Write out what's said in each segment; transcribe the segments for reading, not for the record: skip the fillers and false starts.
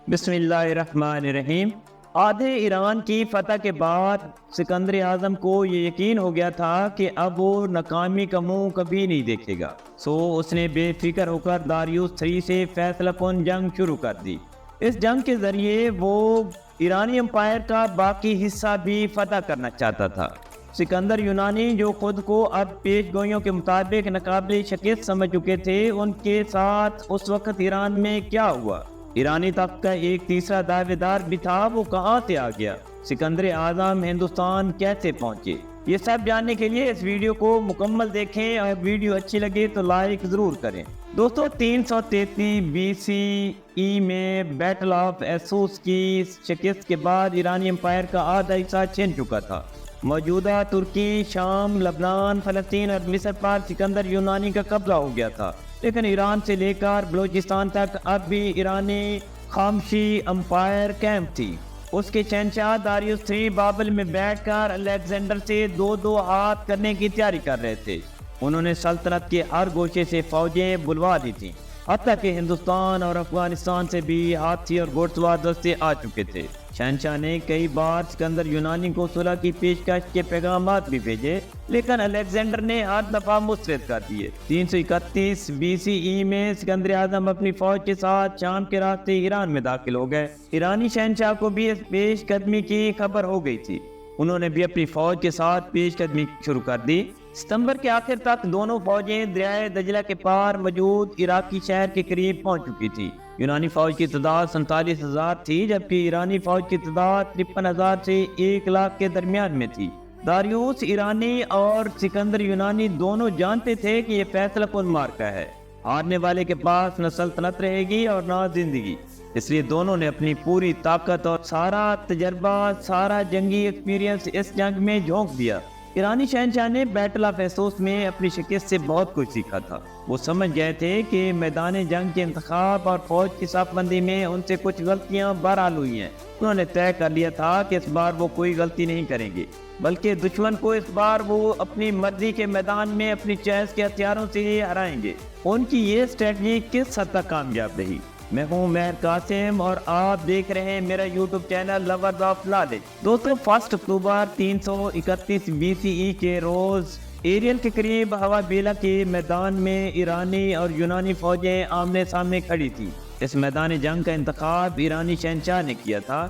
بسم اللہ الرحمن الرحیم۔ آدھے ایران کی فتح کے بعد سکندر اعظم کو یہ یقین ہو گیا تھا کہ اب وہ ناکامی کا منہ کبھی نہیں دیکھے گا، اس نے بے فکر ہو کر داریوس 3 سے فیصلہ کن جنگ شروع کر دی۔ اس جنگ کے ذریعے وہ ایرانی امپائر کا باقی حصہ بھی فتح کرنا چاہتا تھا۔ سکندر یونانی جو خود کو اب پیش گوئیوں کے مطابق ناقابل شکست سمجھ چکے تھے، ان کے ساتھ اس وقت ایران میں کیا ہوا؟ ایرانی تخت کا ایک تیسرا دعوے دار بھی تھا، وہ کہاں سے آ گیا؟ سکندر اعظم ہندوستان کیسے پہنچے؟ یہ سب جاننے کے لیے اس ویڈیو کو مکمل دیکھیں، اور ویڈیو اچھی لگے تو لائک ضرور کریں۔ دوستو، 333 BCE میں بیٹل آف ایسوس کی شکست کے بعد ایرانی امپائر کا آدھا حصہ چھن چکا تھا۔ موجودہ ترکی، شام، لبنان، فلسطین اور مصر پر سکندر یونانی کا قبضہ ہو گیا تھا، لیکن ایران سے لے کر بلوچستان تک اب بھی ایرانی خامشی امپائر قائم تھی۔ اس کے شہنشاہ داریوس 3 بابل میں بیٹھ کر الیگزینڈر سے دو ہاتھ کرنے کی تیاری کر رہے تھے۔ انہوں نے سلطنت کے ہر گوشے سے فوجیں بلوا دی تھیں، حتیٰ کہ ہندوستان اور افغانستان سے بھی ہاتھی اور گھوڑ سوار دستے آ چکے تھے۔ شہنشاہ نے کئی بار سکندر یونانی کو صلح کی پیشکش کے پیغامات بھی بھیجے، لیکن الیگزینڈر نے ہر دفعہ مسترد کر دیے۔ 331 BCE میں سکندر اعظم اپنی فوج کے ساتھ شام کے راستے ایران میں داخل ہو گئے۔ ایرانی شہنشاہ کو بھی اس پیش قدمی کی خبر ہو گئی تھی، انہوں نے بھی اپنی فوج کے ساتھ پیش قدمی شروع کر دی۔ ستمبر کے آخر تک دونوں فوجیں دریائے دجلہ کے پار موجود عراقی شہر کے قریب پہنچ چکی تھی۔ یونانی فوج کی تعداد 47,000 تھی، جبکہ ایرانی فوج کی تعداد 53,000 سے 1 لاکھ کے درمیان میں تھی۔ داریوس ایرانی اور سکندر یونانی دونوں جانتے تھے کہ یہ فیصلہ کن معرکہ ہے، ہارنے والے کے پاس نہ سلطنت رہے گی اور نہ زندگی، اس لیے دونوں نے اپنی پوری طاقت اور سارا تجربہ، سارا جنگی ایکسپیرینس اس جنگ میں جھونک دیا۔ ایرانی شہنشاہ نے بیٹل آف ایسوس میں اپنی شکست سے بہت کچھ سیکھا تھا۔ وہ سمجھ گئے تھے کہ میدان جنگ کے انتخاب اور فوج کی صف بندی میں ان سے کچھ غلطیاں بہرحال ہوئی ہیں۔ انہوں نے طے کر لیا تھا کہ اس بار وہ کوئی غلطی نہیں کریں گے، بلکہ دشمن کو اس بار وہ اپنی مرضی کے میدان میں اپنی چوائس کے ہتھیاروں سے ہرائیں گے۔ ان کی یہ اسٹریٹجی کس حد تک کامیاب رہی؟ میں ہوں مہر قاسم اور آپ دیکھ رہے ہیں میرا YouTube channel lovers of knowledge. دوستو، 1 اکتوبر 331 BCE کے روز ایریل کے قریب ہوا بیلا کے میدان میں ایرانی اور یونانی فوجیں آمنے سامنے کھڑی تھی۔ اس میدان جنگ کا انتخاب ایرانی شہنشاہ نے کیا تھا۔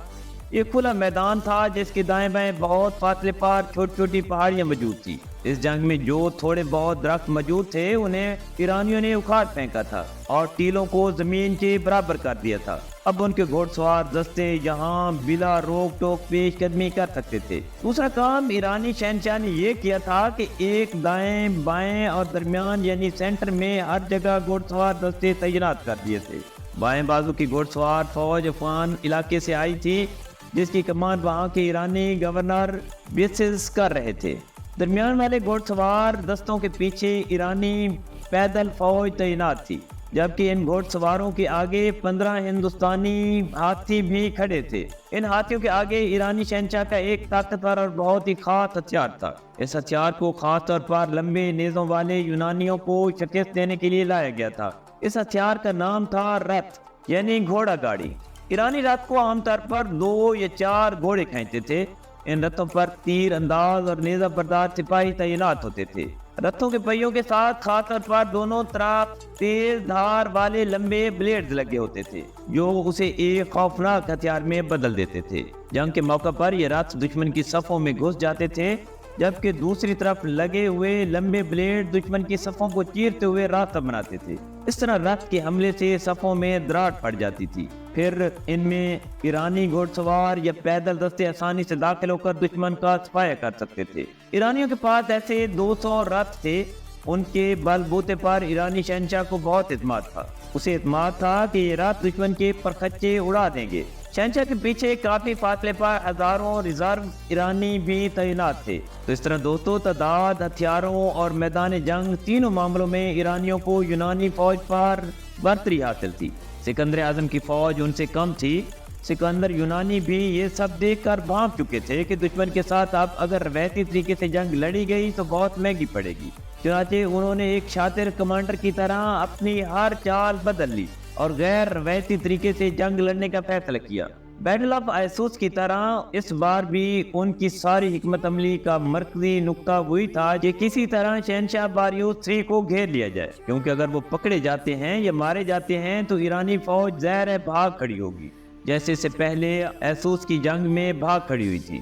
یہ کھلا میدان تھا جس کے دائیں بائیں بہت فاصلے پر چھوٹی چھوٹی پہاڑیاں موجود تھی۔ اس جنگ میں جو تھوڑے بہت درخت موجود تھے انہیں ایرانیوں نے اکھاڑ پھینکا تھا اور ٹیلوں کو زمین کے برابر کر دیا تھا۔ اب ان کے گھوڑ سوار دستے یہاں بلا روک ٹوک پیش قدمی کر سکتے تھے۔ دوسرا کام ایرانی شہنشاہ نے یہ کیا تھا کہ ایک دائیں بائیں اور درمیان یعنی سینٹر میں ہر جگہ گھوڑ سوار دستے تعینات کر دیے تھے۔ بائیں بازو کی گھوڑ سوار فوج افغان علاقے سے آئی تھی، جس کی کمان وہاں کے ایرانی گورنر بیسز کر رہے تھے۔ درمیان والے گھوڑ سوار دستوں کے پیچھے ایرانی پیدل فوج تعینات تھی، جبکہ ان گھوڑ سواروں کے آگے 15 ہندوستانی ہاتھی بھی کھڑے تھے۔ ان ہاتھیوں کے آگے ایرانی شہنشاہ کا ایک طاقتور اور بہت ہی خاص ہتھیار تھا۔ اس ہتھیار کو خاص طور پر لمبے نیزوں والے یونانیوں کو شکست دینے کے لیے لایا گیا تھا۔ اس ہتھیار کا نام تھا رتھ، یعنی گھوڑا گاڑی۔ ایرانی رتھ کو عام طور پر 2 یا 4 گھوڑے کھینچتے تھے۔ ان رتھوں پر تیر انداز اور نیزہ بردار سپاہی تعینات ہوتے تھے۔ رتھوں کے پہیوں کے ساتھ خاص طور پر دونوں طرف تیز دھار والے لمبے بلیڈز لگے ہوتے تھے، جو اسے ایک خوفناک ہتھیار میں بدل دیتے تھے۔ جنگ کے موقع پر یہ رتھ دشمن کی صفوں میں گھس جاتے تھے، جبکہ دوسری طرف لگے ہوئے لمبے بلیڈ دشمن کی صفوں کو چیرتے ہوئے راستہ بناتے تھے۔ اس طرح رتھ کے حملے سے صفوں میں دراڑ پڑ جاتی تھی۔ پھر ان میں ایرانی گھوڑ سوار یا پیدل دستے آسانی سے داخل ہو کر دشمن کا صفایا کر سکتے تھے۔ ایرانیوں کے پاس ایسے 200 رتھ تھے۔ ان کے بل بوتے پر ایرانی شہنشاہ کو بہت اعتماد تھا۔ اسے اعتماد تھا کہ یہ رتھ دشمن کے پرخچے اڑا دیں گے۔ شہنشاہ کے پیچھے کافی فاصلے پر ہزاروں ریزرو ایرانی بھی تعینات تھے۔ تو اس طرح دوستوں، تعداد، ہتھیاروں اور میدان جنگ تینوں معاملوں میں ایرانیوں کو یونانی فوج پر برتری حاصل تھی۔ سکندر اعظم کی فوج ان سے کم تھی۔ سکندر یونانی بھی یہ سب دیکھ کر بھانپ چکے تھے کہ دشمن کے ساتھ اب اگر روایتی طریقے سے جنگ لڑی گئی تو بہت مہنگی پڑے گی۔ چنانچہ انہوں نے ایک شاطر کمانڈر کی طرح اپنی ہر چال بدل لی۔ اور غیر روایتی طریقے سے جنگ لڑنے کا فیصلہ کیا۔ بیٹل آف ایسوس کی طرح اس بار بھی ان کی ساری حکمت عملی کا مرکزی نقطہ وہی تھا کہ کسی طرح شہنشاہ باریوس III کو گھیر لیا جائے، کیونکہ اگر وہ پکڑے جاتے ہیں یا مارے جاتے ہیں تو ایرانی فوج ظاہر ہے بھاگ کھڑی ہوگی، جیسے سے پہلے ایسوس کی جنگ میں بھاگ کھڑی ہوئی تھی۔